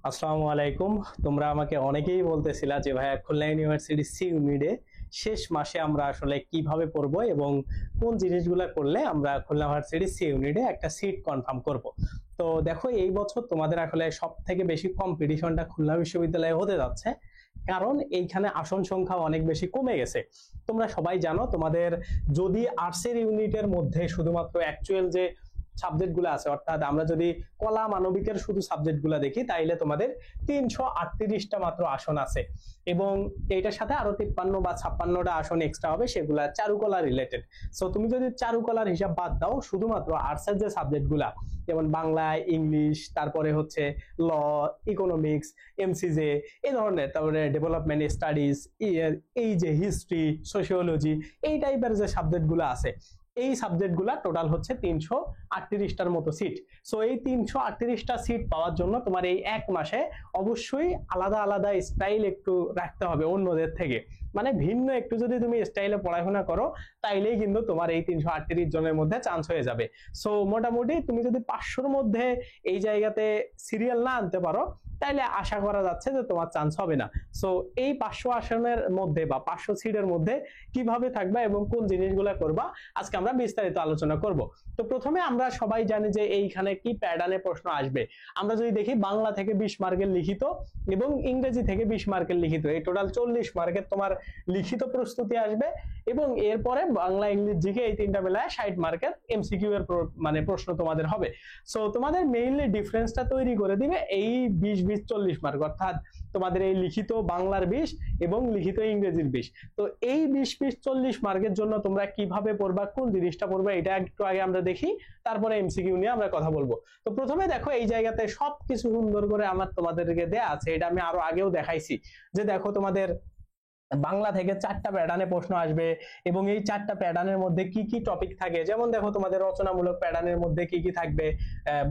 আসসালামু আলাইকুম। তোমরা আমাকে অনেকেই বলতেছিলা যে ভাইয়া খুলনা ইউনিভার্সিটি সি ইউনিটে শেষ মাসে আমরা আসলে কিভাবে পড়বো এবং কোন জিনিসগুলো করলে আমরা খুলনা ইউনিভার্সিটি সি ইউনিটে একটা সিট কনফার্ম করব। তো দেখো, এই বছর তোমাদের আসলে সব থেকে বেশি কম্পিটিশনটা খুলনা বিশ্ববিদ্যালয়ে হতে যাচ্ছে, কারণ এইখানে আসন সংখ্যা অনেক বেশি কমে গেছে। তোমরা সবাই জানো, তোমাদের যদি আর্টসের ইউনিটের মধ্যে শুধুমাত্র অ্যাকচুয়াল যে সাবজেক্ট গুলো আছে, অর্থাৎ আমরা যদি কলা মানবিকের শুধু সাবজেক্ট গুলা দেখি, তাইলে তোমাদের 338টা মাত্র আসন আছে এবং এইটার সাথে আরো 53 বা 56টা আসন এক্সট্রা হবে, সেগুলা চারুকলা রিলেটেড। সো তুমি যদি চারুকলার হিসাব বাদ দাও, শুধুমাত্র আর্টসের যে সাবজেক্ট গুলা, যেমন বাংলা, ইংলিশ, তারপরে হচ্ছে ল, ইকোনমিক্স, এমসিজে, এই ধরনের, তারপরে ডেভেলপমেন্ট স্টাডিজ, এই যে হিস্ট্রি, সোশিওলজি, এই টাইপের যে সাবজেক্ট গুলো আছে, এই সাবজেক্ট গুলা টোটাল হচ্ছে 338টার মতো সিট। সো এই 338টা সিট পাওয়ার জন্য তোমার এই এক মাসে অবশ্যই আলাদা আলাদা স্টাইল একটু রাখতে হবে অন্যদের থেকে, মানে ভিন্ন একটু যদি তুমি স্টাইলে পড়াশোনা করো, তাইলেই কিন্তু তোমার এই 338 জনের মধ্যে চান্স হয়ে যাবে। সো মোটামুটি তুমি যদি 500-র মধ্যে এই জায়গাতে সিরিয়াল না আনতে পারো, তাইলে আশা করা যাচ্ছে যে তোমার চান্স হবে না। সো এই 500 আসনের মধ্যে বা 500 সিটের মধ্যে কিভাবে থাকবা এবং কোন জিনিসগুলো করবা, আজকে আমরা বিস্তারিত আলোচনা করব। তো প্রথমে আমরা সবাই জানি যে এইখানে কি প্যাটার্নে প্রশ্ন আসবে। আমরা যদি দেখি, বাংলা থেকে 20 মার্কের লিখিত এবং ইংরেজি থেকে 20 মার্কের লিখিত, এই টোটাল 40 মার্কের তোমার লিখিত প্রস্তুতি আসবে এবং এরপরে বাংলা, ইংলিশ, জিকে, এই তিনটা মেলায় 60 মার্কের এমসিকিউ এর মানে প্রশ্ন তোমাদের হবে। সো তোমাদের মেইনলি ডিফারেন্সটা তৈরি করে দিবে এই 20-20-40 মার্ক, অর্থাৎ তোমাদের এই লিখিত বাংলার 20 এবং লিখিত ইংরেজির 20। তো এই 20-20-40 মার্কের জন্য তোমরা কিভাবে পড়বা, কোন জিনিসটা পড়বা, এটা একটু আগে আমরা দেখি, তারপরে এমসিকিউ নিয়ে আমরা কথা বলবো। তো প্রথমে দেখো, এই জায়গাতে সবকিছু সুন্দর করে আমার তোমাদেরকে দেয়া আছে, এটা আমি আরো আগেও দেখাইছি। যে দেখো, তোমাদের বাংলা থেকে 4টা প্যাটার্নে প্রশ্ন আসবে এবং এই 4টা প্যাটার্নের মধ্যে কি কি টপিক থাকে, যেমন দেখো তোমাদের রচনামূলক প্যাটার্নের মধ্যে কি কি থাকবে,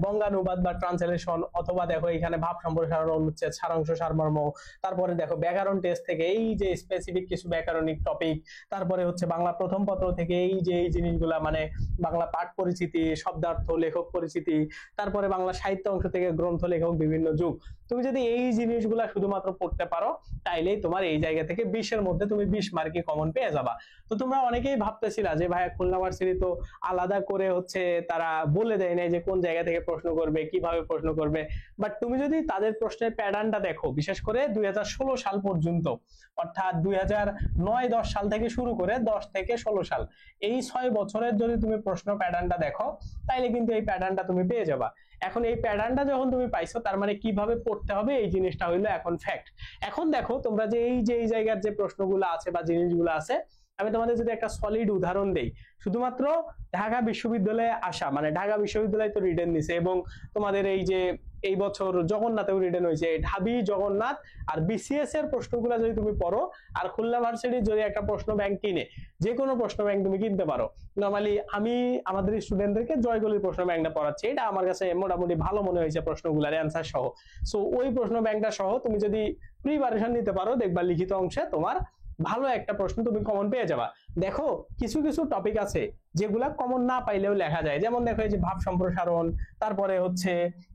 বঙ্গানুবাদ বা ট্রান্সলেশন, অথবা দেখো এখানে ভাব সম্প্রসারণ, অনুচ্ছেদ, সারাংশ, সারমর্ম। তারপরে দেখো ব্যাকরণ টেস্ট থেকে এই যে স্পেসিফিক কিছু ব্যাকরণিক টপিক। তারপরে হচ্ছে বাংলা প্রথম পত্র থেকে এই যে এই জিনিসগুলা, মানে বাংলা পাঠ পরিচিতি, শব্দার্থ, লেখক পরিচিতি। তারপরে বাংলা সাহিত্য অংশ থেকে গ্রন্থ, লেখক, বিভিন্ন যুগ। তুমি যদি এই জিনিসগুলা শুধুমাত্র পড়তে পারো, তাইলেই তোমার এই জায়গা থেকে 20-এর মধ্যে তুমি 20 মার্কে কমন পেয়ে যাবা। তো তোমরা অনেকেই ভাবতেছিলা যে ভাইয়া খুলনা ভার্সিটি তো আলাদা করে হচ্ছে তারা বলে দেয় না যে কোন জায়গা থেকে প্রশ্ন করবে, কিভাবে প্রশ্ন করবে। বাট তুমি যদি তাদের প্রশ্নের প্যাটার্নটা দেখো, বিশেষ করে 2016 সাল পর্যন্ত, অর্থাৎ 2009-10 সাল থেকে শুরু করে 10 থেকে 16 সাল, এই 6 বছরের যদি তুমি প্রশ্ন প্যাটার্নটা দেখো, তাইলে কিন্তু এই প্যাটার্নটা তুমি পেয়ে যাবা। এখন এই প্যাটার্নটা যখন তুমি পাইছো, তার মানে কিভাবে পড়তে হবে এই জিনিসটা হইলো এখন ফ্যাক্ট। এখন দেখো, তোমরা যে এই জায়গার যে প্রশ্নগুলো আছে বা জিনিসগুলো আছে, আমি তোমাদের যদি একটা সলিড উদাহরণ দেই, শুধুমাত্র ঢাকা বিশ্ববিদ্যালয়ে আসা, মানে ঢাকা বিশ্ববিদ্যালয় তো রিটেন নিছে এবং তোমাদের এই যে এই বছর জগন্নাথেও রিটেন হয়েছে, ঢাবি, জগন্নাথ আর বিসিএস এর প্রশ্নগুলো যদি তুমি পড়ো, আর খুলনা ভার্সিটির যদি একটা প্রশ্ন ব্যাংক কিনে, যে কোনো প্রশ্ন ব্যাংক তুমি কিনতে পারো। নরমালি আমি আমাদের স্টুডেন্টদেরকে জয়গলির প্রশ্ন ব্যাংকটা পড়াচ্ছি, এটা আমার কাছে মোটামুটি ভালো মনে হয়েছে প্রশ্নগুলোর অ্যান্সার সহ। সো ওই প্রশ্ন ব্যাংকটা সহ তুমি যদি প্রিপারেশন নিতে পারো, দেখবা লিখিত অংশে তোমার ভালো একটা প্রশ্ন তুমি কমন পেয়ে যাবা। দেখো, কিছু কিছু টপিক আছে যেগুলা কমন না পাইলেও লেখা যায়, যেমন দেখো এই যে ভাব সম্প্রসারণ, তারপরে হচ্ছে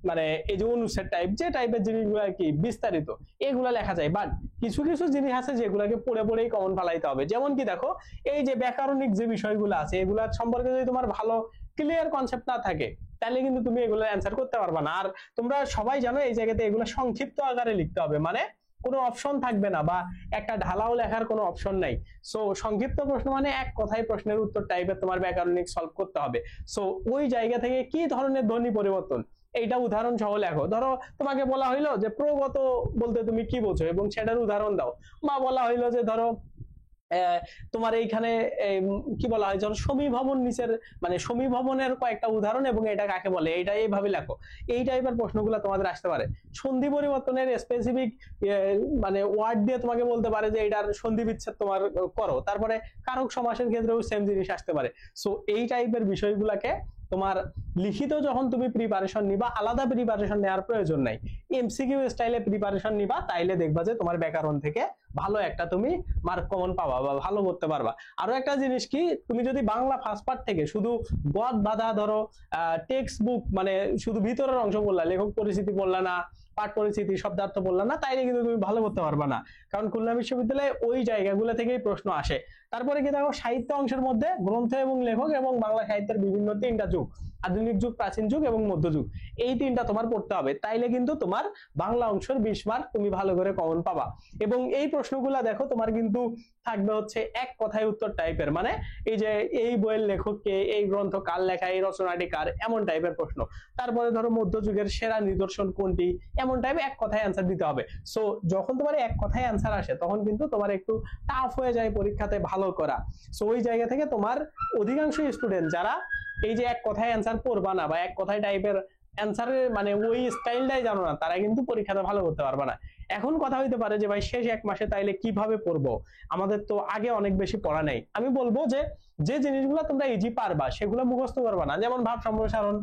মানে এই যে অনুচ্ছেদ টাইপ, যে টাইপের জিনিসগুলো আর কি বিস্তারিত, এগুলা লেখা যায়। বাট কিছু কিছু জিনিস আছে যেগুলাকে পড়ে পড়েই কমন ফালাইতে হবে। যেমন কি দেখো, এই যে ব্যাকরণিক যে বিষয়গুলো আছে, এগুলার সম্পর্কে যদি তোমার ভালো ক্লিয়ার কনসেপ্ট না থাকে, তাহলে কিন্তু তুমি এগুলো অ্যান্সার করতে পারবা না। আর তোমরা সবাই জানো এই জায়গাতে এগুলো সংক্ষিপ্ত আকারে লিখতে হবে, মানে কোনো অপশন থাকবে না বা একটা ঢালাও লেখার কোনো অপশন নাই। সো সংক্ষিপ্ত প্রশ্ন মানে এক কথায় প্রশ্নের উত্তর টাইপের তোমার ব্যাকরণিক সলভ করতে হবে। সো ওই জায়গা থেকে কি ধরনের ধ্বনি পরিবর্তন, এইটা উদাহরণ সহ লেখো। ধরো তোমাকে বলা হইলো যে প্রগত বলতে তুমি কি বোঝো এবং সেটার উদাহরণ দাও, বা বলা হইলো যে ধরো তোমার এইখানে কি বলা হয়, ধরো সমীভবন নিচের, মানে সমীভবনের কয়েকটা উদাহরণ এবং এটা কাকে বলে, এইটা এইভাবে লেখো। এই টাইপের প্রশ্নগুলো তোমাদের আসতে পারে। সন্ধি পরিবর্তনের স্পেসিফিক মানে ওয়ার্ড দিয়ে তোমাকে বলতে পারে যে এটার সন্ধি বিচ্ছেদ তোমার করো। তারপরে কারক সমাসের ক্ষেত্রেও সেম জিনিস আসতে পারে। সো এই টাইপের বিষয়গুলোকে তোমার লিখিত যখন তুমি প্রিপারেশন নিবা, আলাদা প্রিপারেশন নেওয়ার প্রয়োজন নাই, এমসিকিউ স্টাইলে প্রিপারেশন নিবা, তাইলে দেখবা যে তোমার ব্যাকরণ থেকে ভালো একটা তুমি মার্ক কমন পাবা বা ভালো করতে পারবা। আরো একটা জিনিস কি, তুমি যদি বাংলা ফার্স্ট পার্ট থেকে শুধু গদ বাঁধা ধরো টেক্সট বুক, মানে শুধু ভিতরের অংশ বললা, লেখক পরিচিতি বললা না, পাঠ পরিচিতি শব্দার্থ বললাম না, তাইলে কিন্তু তুমি ভালো করতে পারবা না, কারণ খুলনা বিশ্ববিদ্যালয়ে ওই জায়গাগুলো থেকেই প্রশ্ন আসে। তারপরে কি দেখো সাহিত্য অংশের মধ্যে গ্রন্থ এবং লেখক এবং বাংলা সাহিত্যের বিভিন্ন 3টা যুগ, আধুনিক যুগ, প্রাচীন যুগ এবং মধ্যযুগ, এই 3টা তোমার পড়তে হবে, তাইলে কিন্তু তোমার বাংলা অংশের 20 মার্ক তুমি ভালো করে কমন পাবা। এবং এই প্রশ্নগুলা দেখো তোমার কিন্তু থাকবে হচ্ছে এক কথায় উত্তর টাইপের, মানে এই যে এই বইয়ের লেখককে, এই গ্রন্থ কার লেখা, এই রচনাটি কার, এমন টাইপের প্রশ্ন। তারপরে ধরো মধ্যযুগের সেরা নিদর্শন কোনটি, এমন টাইপে এক কথায় অ্যান্সার দিতে হবে। সো যখন তোমার এক কথায় অ্যান্সার আসে তখন কিন্তু তোমার একটু টাফ হয়ে যায় পরীক্ষাতে ভালো করা। সো ওই জায়গা থেকে তোমার অধিকাংশ স্টুডেন্ট যারা এই যে এক কথায় অ্যান্সার পড়বা না বা এক কথায় টাইপের অ্যান্সারের মানে ওই স্টাইলটাই জানো না, তারা কিন্তু পরীক্ষাতে ভালো করতে পারবে না। এখন কথা হইতে পারে যে ভাই শেষ 1 মাসে তাইলে কিভাবে পড়বো, আমাদের তো আগে অনেক বেশি পড়া নেই। আমি বলবো যে যে জিনিসগুলো তোমরা ইজি পারবা সেগুলো মুখস্থ করবা না, যেমন ভাব সম্প্রসারণ,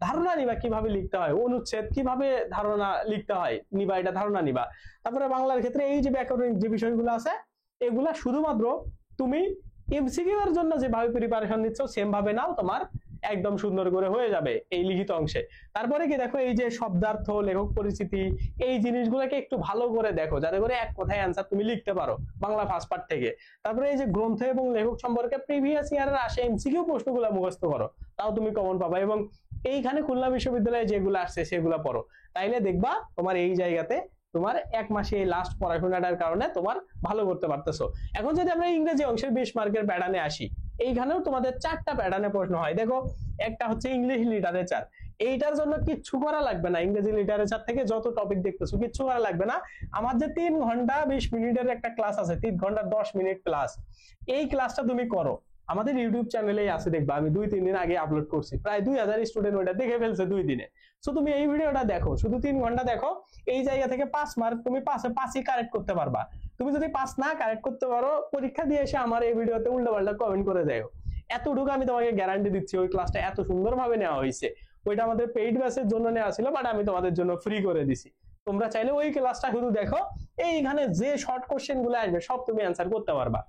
ধারণা নিবা কিভাবে লিখতে হয়, অনুচ্ছেদ কিভাবে ধারণা লিখতে হয় নিবা, এটা ধারণা নিবা। তারপরে বাংলার ক্ষেত্রে এই যে ব্যাকরণিক যে বিষয়গুলো আছে এগুলা শুধুমাত্র তুমি এমসিকিউ এর জন্য যেভাবে প্রিপারেশন নিচ্ছ সেম ভাবে নাও, তোমার একদম সুন্দর করে হয়ে যাবে এই লিখিত অংশে। তারপরে কি দেখো এই যে শব্দার্থ, লেখক পরিচিতি, এই জিনিসগুলোকে একটু ভালো করে দেখো যাতে করে এক কথায় অ্যান্সার তুমি লিখতে পারো বাংলা ফার্স্ট পার্ট থেকে। তারপরে এই যে গ্রন্থ এবং লেখক সম্পর্কে প্রিভিয়াস ইয়ারের আসে এমসিকিউ প্রশ্নগুলো মুখস্থ করো, তাও তুমি কমন পাবা। এবং এইখানে খুলনা বিশ্ববিদ্যালয়ে যেগুলো আসছে সেগুলো পড়ো, তাইলে দেখবা তোমার এই জায়গাতে তোমার 1 মাসে এই লাস্ট পড়াশোনাটার কারণে তোমার ভালো করতে পারতেছো। এখন যদি আমরা ইংরেজি অংশের 20 মার্কের প্যাটার্নে আসি, এইখানেও তোমাদের 4টা প্যাটার্নে প্রশ্ন হয়। দেখো একটা হচ্ছে ইংলিশ লিটারেচার, এইটার জন্য কিচ্ছু করা লাগবে না, ইংরেজি লিটারেচার থেকে যত টপিক দেখতেছো কিচ্ছু করা লাগবে না। আমার যে 3 ঘন্টা 20 মিনিটের একটা ক্লাস আছে, 3 ঘন্টা 10 মিনিট ক্লাস, এই ক্লাসটা তুমি করো, আমাদের ইউটিউব চ্যানেলেই আছে, দেখবা আমি 2-3 দিন আগে আপলোড করছি, প্রায় 2000 স্টুডেন্ট ওটা দেখে ফেলছে 2 দিনে। সো তুমি এই ভিডিওটা দেখো, শুধু 3 ঘন্টা দেখো, এই জায়গা থেকে 5 মার্ক তুমি 5-5ই কারেক্ট করতে পারবা। তুমি যদি 5 না কারেক্ট করতে পারো, পরীক্ষা দিয়ে এসে আমার এই ভিডিওতে উল্টোপাল্টা কমেন্ট করে দেও, এতটুকু আমি তোমাকে গ্যারান্টি দিচ্ছি। ওই ক্লাসটা এত সুন্দরভাবে নেওয়া হয়েছে, ওইটা আমাদের পেইড ব্যাচের জন্য নেওয়া ছিল, বাট আমি তোমাদের জন্য ফ্রি করে দিছি। তোমরা চাইলে ওই ক্লাসটা শুধু দেখো, এইখানে যে শর্ট কোশ্চেন গুলো আসবে সব তুমি অ্যান্সার করতে পারবা।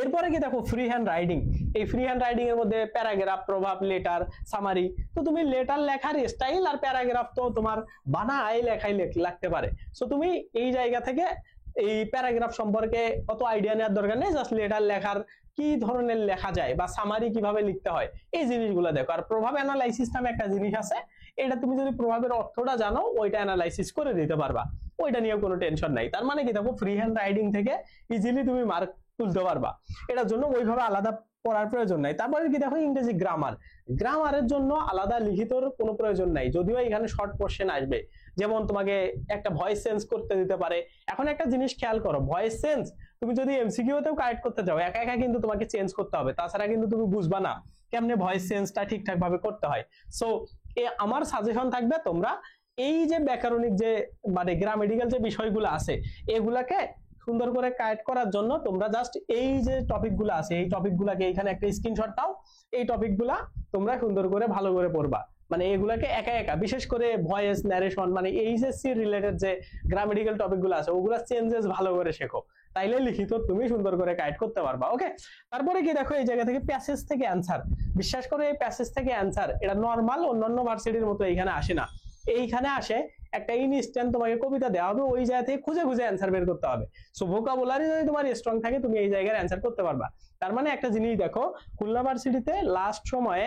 এরপরে কি দেখো ফ্রি হ্যান্ড রাইটিং, এই ফ্রি হ্যান্ড রাইটিং এর মধ্যে প্যারাগ্রাফ, প্রভাব, লেটার, সামারি। তো তুমি লেটার লেখার স্টাইল আর প্যারাগ্রাফ তো তোমার বানায় লেখাই লাগতে পারে। সো তুমি এই জায়গা থেকে এই প্যারাগ্রাফ সম্পর্কে অত আইডিয়া নেওয়ার দরকার নেই, জাস্ট লেটার লেখার কি ধরনের লেখা যায় বা সামারি কিভাবে লিখতে হয় এই জিনিসগুলো দেখো। আর প্রভাব অ্যানালাইসিস নামে একটা জিনিস আছে, এটা তুমি যদি প্রভাবের অর্থটা জানো ওইটা অ্যানালাইসিস করে দিতে পারবা, ওইটা নিয়ে কোনো টেনশন নাই। তার মানে কি দেখো ফ্রি হ্যান্ড রাইটিং থেকে ইজিলি তুমি মার্ক তুলতে পারবা, এটার জন্য ওইভাবে আলাদা পড়ার প্রয়োজন নাই। তারপরে কি দেখো ইংরেজি গ্রামার, গ্রামারের জন্য আলাদা লিখিতর কোনো প্রয়োজন নাই, যদিও এখানে শর্ট কোশ্চেন আসবে, যেমন তোমাকে একটা ভয়েস চেঞ্জ করতে দিতে পারে। এখন একটা জিনিস খেয়াল করো, ভয়েস চেঞ্জ তুমি যদি এমসিকিউতেও কারেক্ট করতে যাও একা একা কিন্তু তোমাকে চেঞ্জ করতে হবে, তাছাড়া কিন্তু তুমি বুঝবা না কেমনে ভয়েস চেঞ্জটা ঠিকঠাক ভাবে করতে হয়। সো আমার সাজেশন থাকবে তোমরা এই যে ব্যাকরণিক যে মানে গ্রামেটিক্যাল যে বিষয়গুলো আছে এগুলাকে সুন্দর করে কারেক্ট করার জন্য তোমরা জাস্ট এই যে টপিকগুলো আছে এই টপিকগুলোকে এখানে একটা স্ক্রিনশট দাও, এই টপিকগুলা তোমরা সুন্দর করে ভালো করে পড়বা, মানে এগুলাকে একা একা, বিশেষ করে ভয়েস ন্যারেশন মানে এইচএসসি রিলেটেড যে গ্রামেটিক্যাল টপিকগুলো আছে ওগুলা চেঞ্জেস ভালো করে শেখো, তাইলে লিখিত তুমি সুন্দর করে কারেক্ট করতে পারবা। ওকে, তারপরে কি দেখো এই জায়গা থেকে প্যাসেজ থেকে অ্যান্সার, বিশ্বাস করে এই প্যাসেজ থেকে অ্যান্সার এটা নরমাল অন্যান্য ভার্সিটির মতো এইখানে আসে না, এইখানে আসে একটা ইনস্ট্যান্ট তোমাকে কবিতা দেওয়া হবে, ওই জায়গা থেকে খুঁজে খুঁজে অ্যান্সার বের করতে হবে। সো ভোকাবুলারি যদি তোমার স্ট্রং থাকে তুমি এই জায়গায় অ্যান্সার করতে পারবা। তার মানে একটা জিনিস দেখো, খুলনা ভার্সিটিতে লাস্ট সময়ে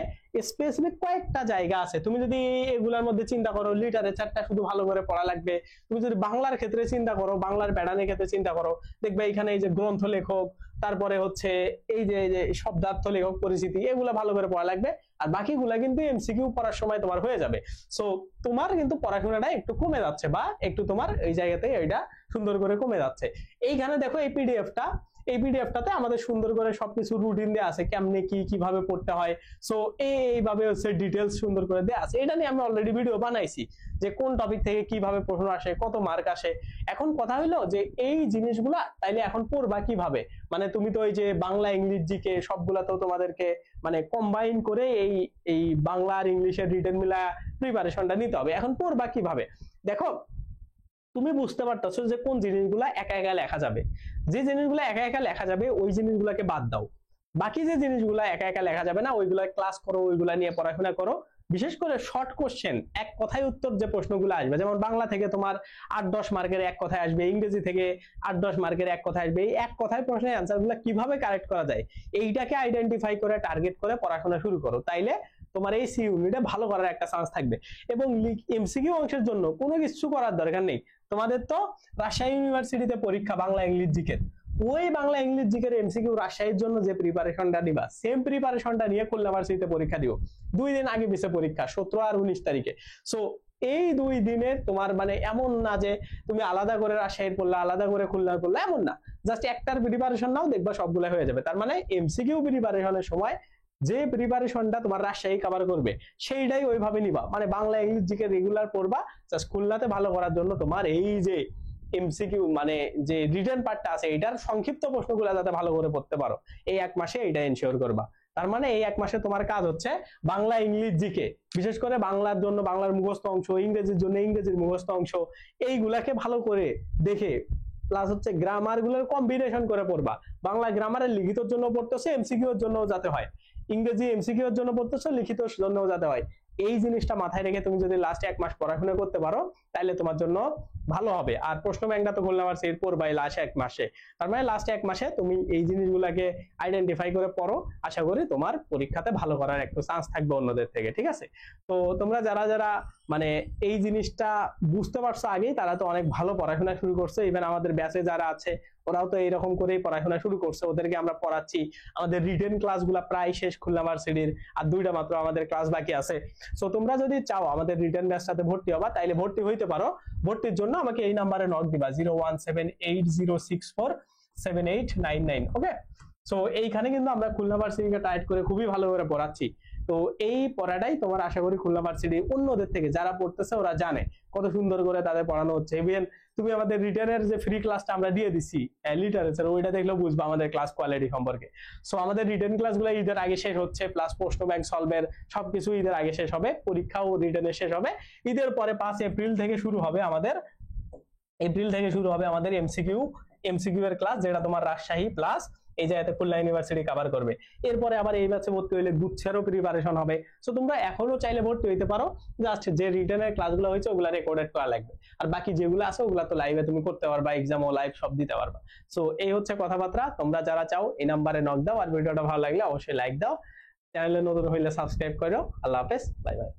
স্পেসিফিক কয়েকটা জায়গা আছে, তুমি যদি এগুলোর মধ্যে চিন্তা করো লিটারেচারটা শুধু ভালো করে পড়া লাগবে, তুমি যদি বাংলার ক্ষেত্রে চিন্তা করো, বাংলার প্যাটার্নের ক্ষেত্রে চিন্তা করো, দেখবে এখানে এই যে গ্রন্থ লেখক, তারপরে হচ্ছে এই যে শব্দার্থ, লেখক পরিচিতি, এগুলো ভালো করে পড়া লাগবে, আর বাকিগুলা কিন্তু এমসিকিউ পড়ার সময় তোমার হয়ে যাবে। সো তোমার কিন্তু পড়াশোনাটা একটু কমে যাচ্ছে বা একটু তোমার এই জায়গাতে এইটা সুন্দর করে কমে যাচ্ছে। এইখানে দেখো এই পিডিএফটাতে আমাদের সুন্দর করে সবকিছু রুটিন দেওয়া আছে, কেমনে কি কিভাবে পড়তে হয়। সো এইভাবে হচ্ছে ডিটেলস সুন্দর করে দেওয়া আছে, এটা নিয়ে আমি অলরেডি ভিডিও বানাইছি যে কোন টপিক থেকে কিভাবে প্রশ্ন আসে, কত মার্ক আসে। এখন কথা হইলো যে এই জিনিসগুলা তাইলে এখন পড়বা কিভাবে, মানে তুমি তো এই যে বাংলা ইংলিশ জিকে সবগুলা তো তোমাদেরকে মানে কম্বাইন করে এই বাংলা আর ইংলিশের রিটেন মিলা প্রিপারেশনটা নিতে হবে। এখন পড়বা কিভাবে দেখো, তুমি বুঝতে পারতেছো যে কোন জিনিসগুলা একা একা লেখা যাবে, যে জিনিসগুলো একা একা লেখা যাবে ওই জিনিসগুলোকে বাদ দাও, বাকি যে জিনিসগুলো একা একা লেখা যাবে না ওইগুলা ক্লাস করো, ওইগুলা নিয়ে পড়াশোনা করো, বিশেষ করে শর্ট কোশ্চেন, এক কথায় উত্তর যে প্রশ্নগুলো আসবে, যেমন বাংলা থেকে তোমার 8-10 মার্কের এক কথায় আসবে, ইংরেজি থেকে 8-10 মার্কের এক কথায় আসবে, এই এক কথায় প্রশ্নের অ্যান্সারগুলো কিভাবে কারেক্ট করা যায় এইটাকে আইডেন্টিফাই করে টার্গেট করে পড়াশোনা শুরু করো, তাইলে তোমার এই সি ইউনিটে ভালো করার একটা চান্স থাকবে। এবং এমসিকিউ অংশের জন্য কোনো কিছু করার দরকার নেই, তোমাদের তো রাজশাহী ইউনিভার্সিটিতে পরীক্ষা বাংলা ইংলিশ জিকে, ওই বাংলা ইংলিশ জিকের এমসিকিউ রাজশাহীর জন্য যে প্রিপারেশনটা নিবা সেম প্রিপারেশনটা নিয়ে খুলনা ইউনিভার্সিটিতে পরীক্ষা দিও। 2 দিন আগে পিছে পরীক্ষা, 17 আর 19 তারিখে। সো এই 2 দিনে তোমার মানে এমন না যে তুমি আলাদা করে রাজশাহীর পড়লা আলাদা করে খুলনার পড়লা, এমন না, জাস্ট একটার প্রিপারেশন নাও, দেখবা সবগুলা হয়ে যাবে। তার মানে এমসিকিউ প্রিপারেশনের সময় যে প্রিপারেশনটা তোমার রাজশাহী কভার করবে সেইটাই ওইভাবে নিবা, মানে বাংলা ইংলিশ জিকে রেগুলার পড়বা, জাস্ট খুলনাতে ভালো করার জন্য তোমার এই যে এমসিকিউ মানে যে রিটেন পার্টটা আছে এটার সংক্ষিপ্ত প্রশ্নগুলো যাতে ভালো করে পড়তে পারো, এই এক মাসে এটা এনশিওর করবা। তার মানে এই এক মাসে তোমার কাজ হচ্ছে বাংলা ইংলিশ জিকে, বিশেষ করে বাংলার জন্য বাংলার মুখস্থ অংশ, ইংরেজির জন্য ইংরেজির মুখস্থ অংশ, এইগুলাকে ভালো করে দেখে, প্লাস হচ্ছে গ্রামার গুলোর কম্বিনেশন করে পড়বা। বাংলা গ্রামারের লিখিতর জন্য পড়তেছে, এমসিকিউ এর জন্য যাতে হয়, ইংরেজি এমসিকিউ এর জন্য পড়তেছে, লিখিত জন্য যাতে হয়, এই জিনিসটা মাথায় রেখে তুমি যদি লাস্ট এক মাস পড়াশোনা করতে পারো তাহলে তোমার জন্য ভালো হবে। আর প্রশ্ন ব্যাংকটা তো খুলনা ইউনিভার্সিটির পড়বাই লাস্ট এক মাসে, তার মানে লাস্ট এক মাসে তুমি এই জিনিসগুলোকে আইডেন্টিফাই করে পড়ো, আশা করি তোমার পরীক্ষাতে ভালো করার একটু চান্স থাকবে অন্যদের থেকে, ঠিক আছে? তো তোমরা যারা যারা মানে এই জিনিসটা বুঝতে পারছো আগেই, তারা তো অনেক ভালো পড়াশোনা শুরু করছে, ইভেন আমাদের ব্যাচে যারা আছে ওরাও তো এইরকম করেই পড়াশোনা শুরু করছে, ওদেরকে আমরা পড়াচ্ছি। আমাদের রিটেন ক্লাসগুলো প্রায় শেষ খুলনা ইউনিভার্সিটির, আর 2টা মাত্র আমাদের ক্লাস বাকি আছে। সো তোমরা যদি চাও আমাদের রিটেন ব্যাচটাতে ভর্তি হবা তাইলে ভর্তি হইতে পারো। ভর্তির জন্য আমাকে এই নাম্বারে নক দিবা 01780647899। ওকে, সো এইখানে কিন্তু আমরা খুলনা ইউনিভার্সিটিকে টাইট করে খুবই ভালো করে পড়াচ্ছি। তো এই পড়াটাই তোমার আশা করি খুলনা ইউনিভার্সিটি অন্যদের থেকে যারা পড়তেছে ওরা জানে কত সুন্দর করে তাদের পড়ানো হচ্ছে। ইভেন তুমি আমাদের রিটেনের যে ফ্রি ক্লাসটা আমরা দিয়ে দিচ্ছি লিটারেচার, ওইটা দেখলেও বুঝবা আমাদের ক্লাস কোয়ালিটি সম্পর্কে। সো আমাদের রিটেন ক্লাসগুলো ঈদের আগে শেষ হচ্ছে, প্লাস প্রশ্ন ব্যাংক সলভের সবকিছু ঈদের আগে শেষ হবে, পরীক্ষাও রিটেনের শেষ হবে। ঈদের পরে 5 এপ্রিল থেকে শুরু হবে আমাদের এমসিকিউ এর ক্লাস, যেটা তোমার রাজশাহী প্লাস এই জায়গাতে খুলনা ইউনিভার্সিটি কভার করবে। এরপরে আবার এই ব্যাচে ভর্তি হইলে গুচ্ছেরও প্রিপারেশন হবে। সো তোমরা এখনো চাইলে ভর্তি হইতে পারো, জাস্ট যে রিটেনের ক্লাসগুলো হয়েছে ওগুলা রেকর্ডেড করা লাগবে, আর বাকি যেগুলো আছে ওগুলা তো লাইভে তুমি করতে পারবা, এক্সাম ও লাইভ সব দিতে পারবা। সো এই হচ্ছে কথাবার্তা। তোমরা যারা চাও এই নাম্বারে নক দাও, আর ভিডিওটা ভালো লাগলে অবশ্যই লাইক দাও, চ্যানেলে নতুন হইলে সাবস্ক্রাইব করো। আল্লাহ হাফেজ, বাই বাই।